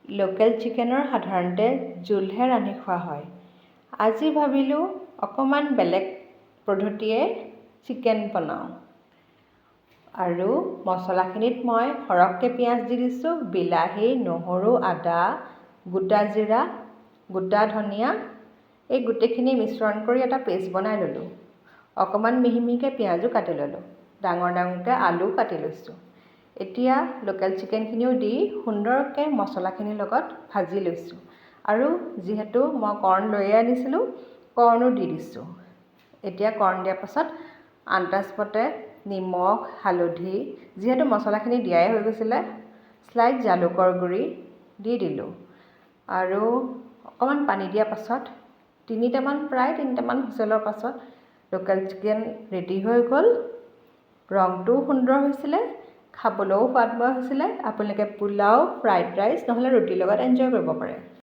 Local চিকেনৰ সাধাৰণতে জোলহে ৰান্ধি খোৱা হয়। আজি ভাবিলোঁ অকণমান বেলেগ পদ্ধতিয়ে চিকেন বনাওঁ। আৰু মছলাখিনিত মই সৰহকৈ পিঁয়াজ দি দিছোঁ, বিলাহী, নহৰু, আদা, গোটা জিৰা, গোটা ধনিয়া, এই গোটেইখিনি মিশ্ৰণ কৰি এটা পেষ্ট বনাই ল'লোঁ। অকণমান মিহি মিহিকৈ পিঁয়াজো কাটি ল'লোঁ, ডাঙৰ ডাঙৰকৈ আলু কাটি লৈছোঁ। এতিয়া লোকেল চিকেনখিনিও দি সুন্দৰকৈ মছলাখিনিৰ লগত ভাজি লৈছোঁ। আৰু যিহেতু মই কৰ্ণ লৈয়ে আনিছিলোঁ, কৰ্ণো দি দিছোঁ। এতিয়া কৰ্ণ দিয়াৰ পাছত আন্দাজমতে নিমখ, হালধি, যিহেতু মছলাখিনি দিয়াই হৈ গৈছিলে, স্লাইড জালুকৰ গুড়ি দি দিলোঁ। আৰু অকণমান পানী দিয়াৰ পাছত প্ৰায় তিনিটামান হুইচেলৰ পাছত লোকেল চিকেন ৰেডি হৈ গ'ল। ৰংটোও সুন্দৰ হৈছিলে, খাবলৈও সোৱাদময় হৈছিলে। আপোনালোকে পোলাও, ফ্ৰাইড ৰাইচ নহ'লে ৰুটিৰ লগত এনজয় কৰিব পাৰে।